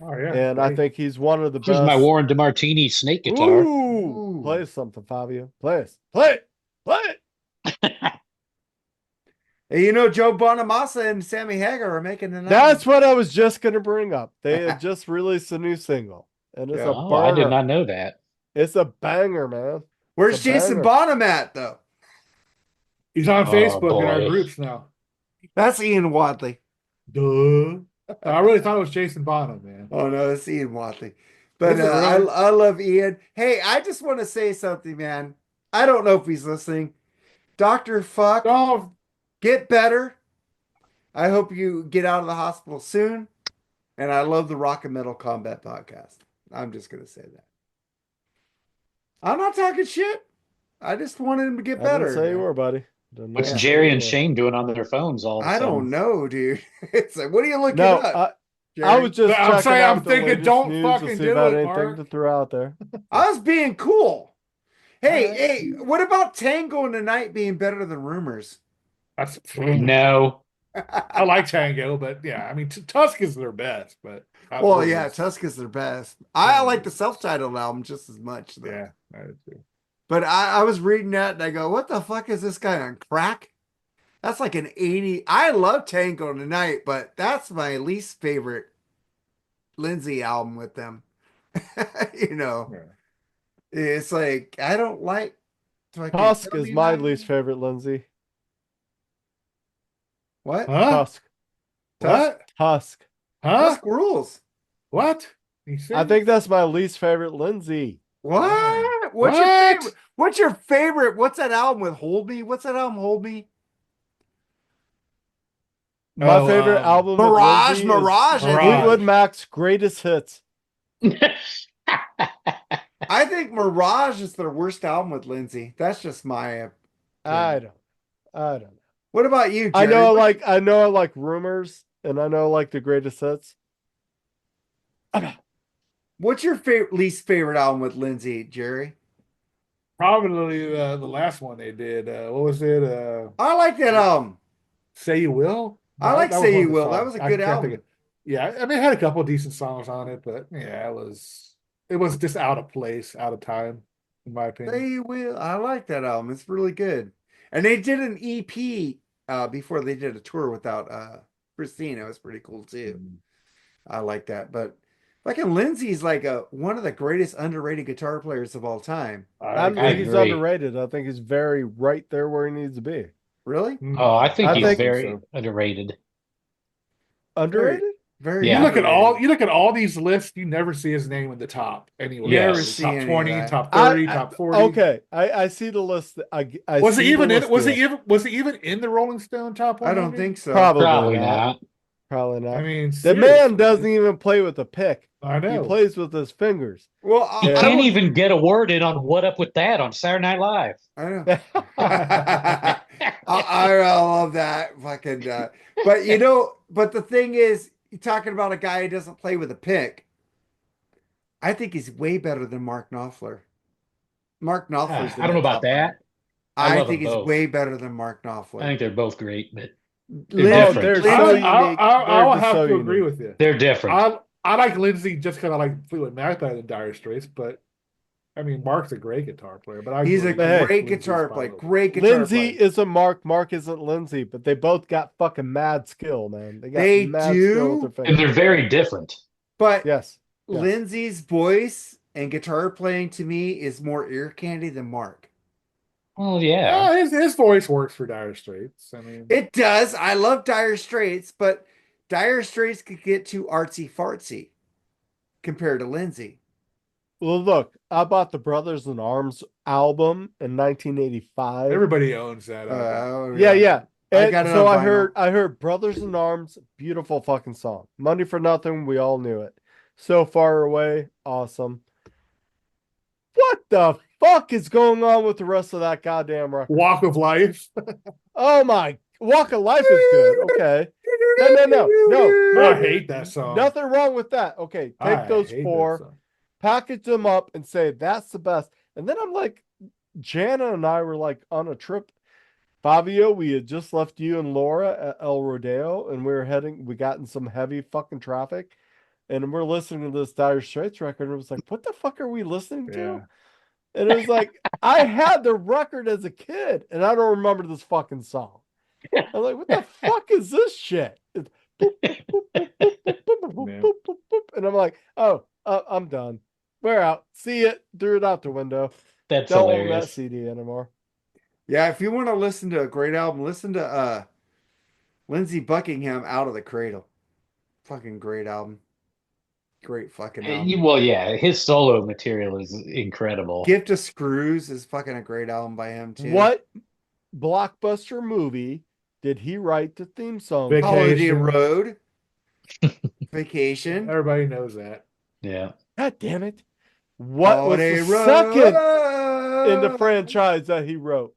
Oh yeah, And I great. think he's one of the This is best. my Warren DeMartini snake guitar. Ooh, Ooh. play us something, Fabio. Play us. Play it. Play it. Hey, Joe Bonamassa and Sammy Hagar are making an That's album. what I was just going to bring up. They have just released a new single, and it's Yeah. a Oh, I did burner. not know that. It's a banger, man. Where's It's a Jason banger. Bonham at, though? He's on Oh, Facebook in our boy. groups now. That's Ian Wadley. Duh. I really thought it was Jason Bonham, man. Oh no, that's Ian Wadley. But Is it really? I love Ian. Hey, I just want to say something, man. I don't know if he's listening. Dr. Fuck, Oh, get better. I hope you get out of the hospital soon. And I love the Rock and Metal Combat podcast. I'm just gonna say that. I'm not talking shit. I just wanted him to get I better. didn't say you man. were, buddy. Didn't What's say Jerry you and were. Shane doing on their phones all of a I sudden? don't know, dude. It's like, what are you looking No, up? I Jerry? was just I'm checking saying, out I'm the thinking, latest don't news fucking to see do about it, anything Mark. to throw out there. I was being cool. Hey, Alright. hey, what about Tango in the Night being better than Rumors? That's, No. I like Tango, but yeah, I mean, Tusk is their best, but Well, yeah, Tusk is their best. I Yeah. like the self-titled album just as much, though. Yeah, I do too. But I was reading that and I go, what the fuck is this guy on crack? That's like an 80. I love Tango Tonight, but that's my least favorite Lindsey album with them. Yeah. It's like I don't like fucking Tusk Tell is Me my About least It. favorite, Lindsay. What? Huh? Tusk. What? Tusk. Huh? Tusk rules. What? You I serious? think that's my least favorite Lindsay. What? What's your favorite? What's your favorite? What's that album with Hold Me? What's that album Hold Me? My Oh, favorite album with Mirage, Lindsay Mirage. is I think. Fleetwood Mac's greatest hits. I think Mirage is their worst album with Lindsay. That's just my I don't know. What about you, Jerry? I know I like Rumors, and I know I like the greatest hits. What's your least favorite album with Lindsay, Jerry? Probably the last one they did. What was it? I like that album. Say You Will? I like That was Say one You of the Will. That songs. was a I good can't album. think of- yeah, I mean, it had a couple of decent songs on it, but yeah, it was just out of place, out of time, in my opinion. Say You Will. I like that album. It's really good. And they did an EP before they did a tour without Christine. It was pretty cool too. I like that. But fucking Lindsay's like one of the greatest underrated guitar players of all time. I don't I think he's agree. underrated. I think he's very right there where he needs to be. Really? Oh, I think I he's think very so. underrated. Underrated? Very Yeah. You look at all these lists, you never see his name in the top anywhere. Yes. Never see Top any of 20, that. top 30, top 40. Okay, I see the list. I Was see he even the in list was he here. even was he even in the Rolling Stone top 100? I don't think so. Probably not. not. Probably not. I mean, The man seriously. doesn't even play with a pick. I He know. plays with his fingers. Well, He Yeah. can't even get a word in on What Up With That on Saturday Night Live. I know. I love that fucking. But you know, but the thing is, you're talking about a guy who doesn't play with a pick. I think he's way better than Mark Knopfler. Mark Knopfler's I in don't the know about top 100. that. I I love think them he's both. way better than Mark I Knopfler. think they're both great, but Lindsey, different. they're Lindsey- so unique. I will They're have so to agree unique. with you. they're different. I like Lindsey just kind of like Fleetwood Mac better than Dire Straits, but I mean, Mark's a great guitar player. But he's a agree. Hey. great Lindsey's guitar player. probably- Great guitar Lindsey player. is a Mark. Mark isn't Lindsey, but they both got fucking mad skill, man. They got They mad skill do? with their And fingers. they're very different. But Yes. Yes. Lindsey's voice and guitar playing to me is more ear candy than Mark. Well, yeah. Yeah, his voice works for Dire Straits. I mean, It does. I love Dire Straits, but Dire Straits could get too artsy fartsy compared to Lindsey. Well, look, I bought the Brothers in Arms album in 1985. everybody owns that. album. Oh, Yeah. I And got it so on I vinyl. heard Brothers in Arms, beautiful fucking song. Money for Nothing, we all knew it. So Far Away, awesome. What the fuck is going on with the rest of that goddamn record? Walk of Life. Oh my, Walk of Life is good. Okay. No. I hate that song. Nothing wrong with that. Okay, I take those hate that four, song. package them up, and say that's the best. And then I'm like, Jana and I were like on a trip. Fabio, we had just left you and Laura at El Rodeo, and we got in some heavy fucking traffic, and we're listening to this Dire Straits record, and it was like, what the fuck are we listening to? Yeah. And it was like, I had the record as a kid, and I don't remember this fucking song. I'm like, what the fuck is this shit? It's boop, boop, boop, boop, boop, boop, boop, boop, Yeah. boop, boop, boop. And I'm like, oh, I'm done. We're out. See it. Threw it out the window. That's Don't own that hilarious. CD anymore. Yeah, if you want to listen to a great album, listen to Lindsey Buckingham, Out of the Cradle. Fucking great album. Great fucking album. Well, yeah, his solo material is incredible. Gift of Screws is fucking a great album by him too. What blockbuster movie did he write the theme song? Big- Holiday Vacation. Road. Vacation. Everybody knows that. Yeah. God damn it. What Holiday was the second in the Road. franchise that he wrote?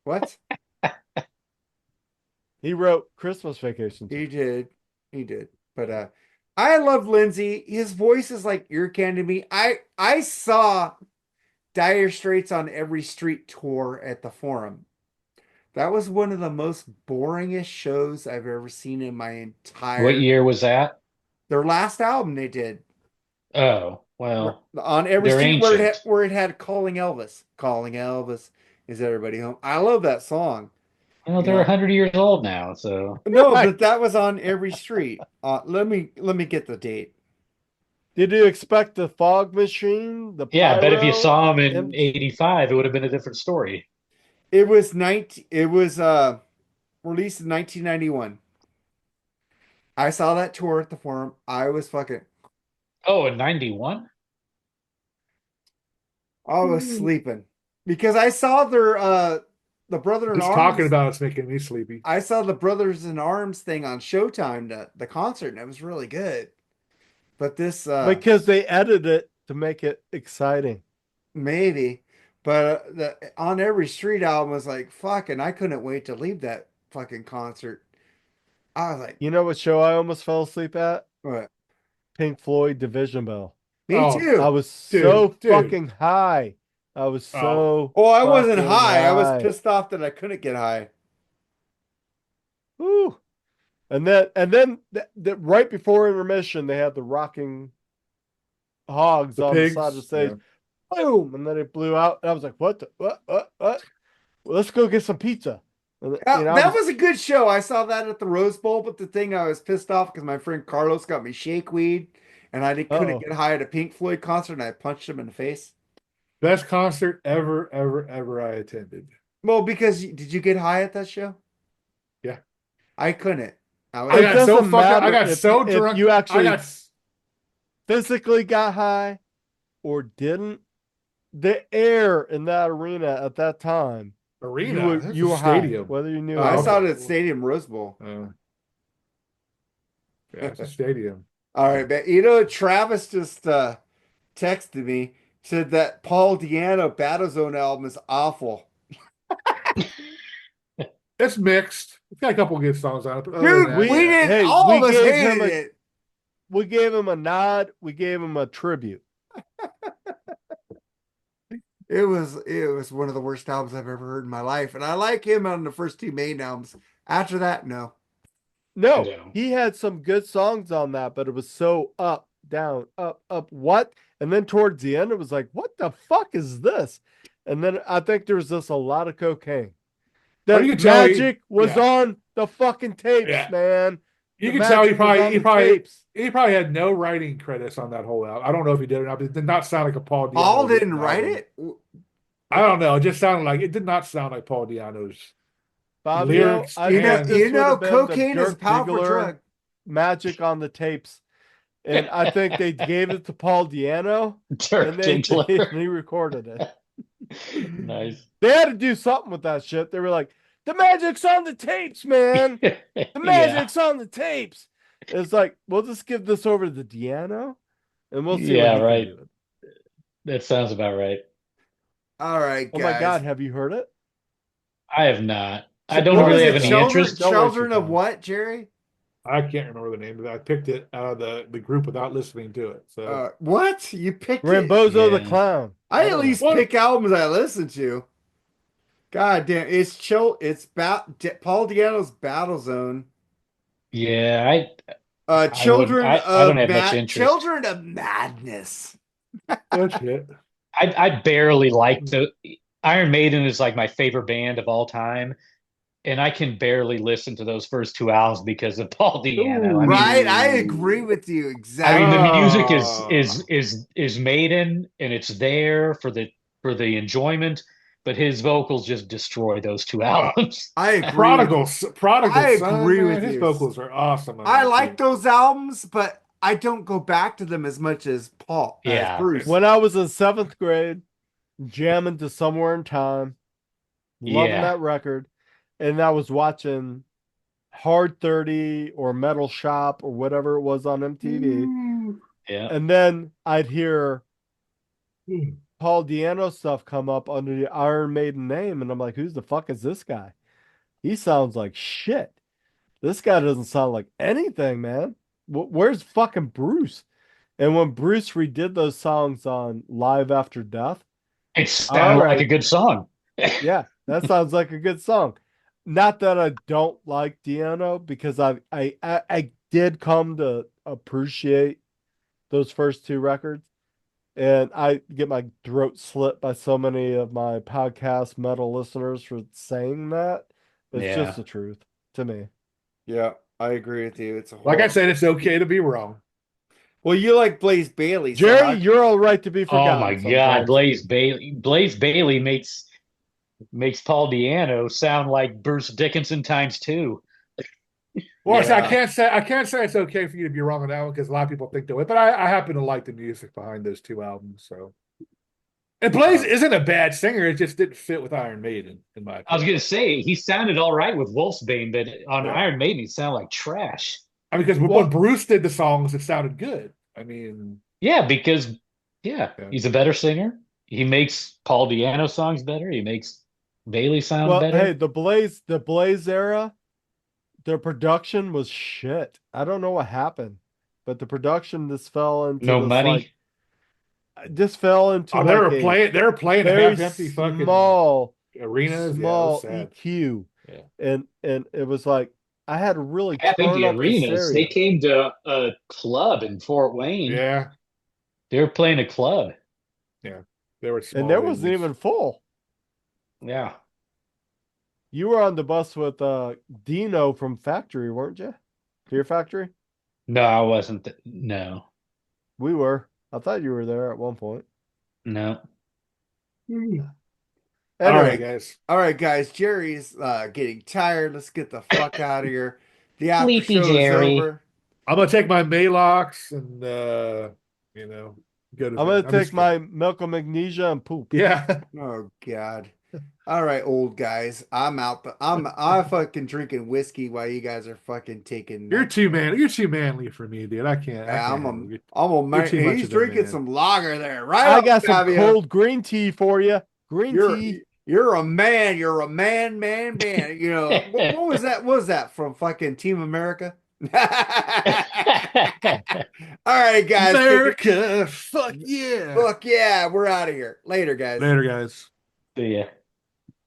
What? He wrote Christmas Vacation. He did. He did. But I love Lindsey. His voice is like ear candy to me. I saw Dire Straits on Every Street tour at the Forum. That was one of the most boringest shows I've ever seen in my entire. What year was that? Their last album they did Oh, well, on Every they're Street ancient. where it had Calling Elvis. Calling Elvis, is everybody home? I love that song. well, they're Yeah. 100 years old now, so No, but that was on Every Street. Let me get the date. Did you expect the fog machine? The yeah. I bet if you pyro, saw him in and- '85, it would have been a different story. It was released in 1991. I saw that tour at the Forum. I was fucking Oh, in '91. I was sleeping because I saw their the Brother in Just Arms. talking about it's making me sleepy. I saw the Brothers in Arms thing on Showtime, the concert, and it was really good. But this because they edited it to make it exciting. maybe, but the On Every Street album was like fucking. I couldn't wait to leave that fucking concert. I was like, You know what show I almost fell asleep at? what? Pink Floyd Division Bell. Me Oh, too. I was Dude, so dude. fucking high. I was so. Oh, I wasn't fucking high. I was high. pissed off that I couldn't get high. Woo. And then right before intermission, they had the rocking hogs The on pigs, the side of the stage. yeah. Boom! And then it blew out. And I was like, what? What? Well, let's go get some pizza. And, That was a good show. I saw that at the Rose Bowl, but the thing I was pissed off because my friend Carlos got me shake weed, and I couldn't Uh-oh. get high at a Pink Floyd concert, and I punched him in the face. Best concert ever I attended. Well, because did you get high at that show? Yeah. I couldn't. was- I It got so doesn't fucking. I matter got so if drunk. you actually I got physically got high or didn't. The air in that arena at that time, arena. That's you a were high, stadium. whether you knew Oh, it I or saw not. it at Stadium Rose Bowl. Yeah, it's a stadium. All right, but Travis just texted me, said that Paul Di'Anno Battlezone album is awful. It's mixed. It's got a couple good songs on it. But other Dude, than we that, yeah. didn't. Hey, All we of us gave hated him a- it. We gave him a nod. We gave him a tribute. It was one of the worst albums I've ever heard in my life, and I like him on the first two main albums. After that, no. No, No. he had some good songs on that, but it was so up, down, up, what? And then towards the end, it was like, what the fuck is this? And then I think there was just a lot of cocaine. Well, That you can tell magic was yeah. on the fucking tapes, Yeah. man. You The can tell magic was on the tapes. he probably had no writing credits on that whole album. I don't know if he did or not, but it did not sound like a Paul Di'Anno. Paul didn't written write album. it. I don't know. It just sounded like it did not sound like Paul Di'Anno's Fabio, lyrics. I You know, think this you would know, have been the cocaine is a Dirk powerful Diggler drug. magic on the tapes. And I think they gave it to Paul Di'Anno, Dirk and they Diggler. he recorded it. Nice. They had to do something with that shit. They were like, the magic's on the tapes, man. The Yeah. magic's on the tapes. It's like, we'll just give this over to Di'Anno, and we'll see Yeah, what he right. can do. That sounds about right. All right, Oh guys. my God, have you heard it? I have not. I don't What really was have it? any Children, interest. Don't waste your children of time. what, Jerry? I can't remember the name of it. I picked it out of the group without listening to it. So What? You picked it? Rambozo the Yeah. Clown. I at don't least know. What? pick albums I listen to. God damn, it's chill. It's Paul Di'Anno's Battlezone. Yeah, Children I don't of have much interest. Children of Madness. that's it. I barely like the Iron Maiden is like my favorite band of all time, and I can barely listen to those first two albums because of Paul Di'Anno. I mean, Right, I agree with you I exactly. mean the music Oh. is Maiden, and it's there for the enjoyment, but his vocals just destroy those two albums. I agree. Prodigal I Son, agree man, with his you. vocals are awesome. on I that like too. those albums, but I don't go back to them as much as Paul, as Yeah. Bruce. When I was in 7th grade, jamming to Somewhere in Time, loving Yeah. that record, and I was watching Hard 30 or Metal Shop or whatever it was on MTV. Yeah. And then I'd hear Hmm. Paul Di'Anno stuff come up under the Iron Maiden name, and I'm like, who's the fuck is this guy? He sounds like shit. This guy doesn't sound like anything, man. Where's fucking Bruce? And when Bruce redid those songs on Live After Death, It sounded All like a right. good song. yeah, that sounds like a good song. Not that I don't like Di'Anno, because I did come to appreciate those first two records, and I get my throat slit by so many of my podcast metal listeners for saying that. It's Yeah. just the truth to me. Yeah, I agree with you. It's a Like I horrible- said, it's okay to be wrong. Well, you like Blaze Bailey, so Jerry, you're all right to be Oh forgotten. my God, sometimes. Blaze Bailey makes Paul Di'Anno sound like Bruce Dickinson times two. Well, Yeah. I can't say it's okay for you to be wrong on that one because a lot of people think that way. But I happen to like the music behind those two albums. So, and Blaze isn't a bad singer. It just didn't fit with Iron Maiden, in my opinion. I was gonna say he sounded all right with Wolfsbane, but on Yeah. Iron Maiden he sounded like trash. I mean, because Well- when Bruce did the songs, it sounded good. I mean, Yeah, because Yeah. he's a better singer. He makes Paul Di'Anno songs better. He makes Bailey sound Well, better. hey, the Blaze era, their production was shit. I don't know what happened, but the production just fell into No this, money. just fell into they like were a playing very half-empty fucking small arenas. small Yeah, it was sad. EQ. Yeah. And it was like I had to really Half turn empty up the arenas. stereo. They came to a club in Fort Wayne. Yeah, They were playing a club. they were small And there wasn't venues. even full. Yeah. You were on the bus with Dino from Factory, weren't you? Fear Factory? No, I wasn't. No. We were. I thought you were there at one point. No. All Anyway, right, guys. All right, guys. Jerry's getting tired. Let's get the fuck out of here. The after Sleepy show is Jerry. over. I'm gonna take my Malox and go to I'm gonna bed. just take my milk and magnesia and poop. kidding. Yeah. Oh God. All right, old guys. I'm out. I'm fucking drinking whiskey while you guys are fucking taking. You're too manly for me, dude. I can't. I Yeah, can't handle you. I'm a man. too much He's of a drinking man. some lager there, right? I on, got some Fabio. cold green tea for you. Green tea. You're a man. You're a man. You know what was that? What was that from fucking Team America? All right, guys. America, fuck yeah. Fuck yeah. We're out of here. Later, guys. Later, guys. Yeah.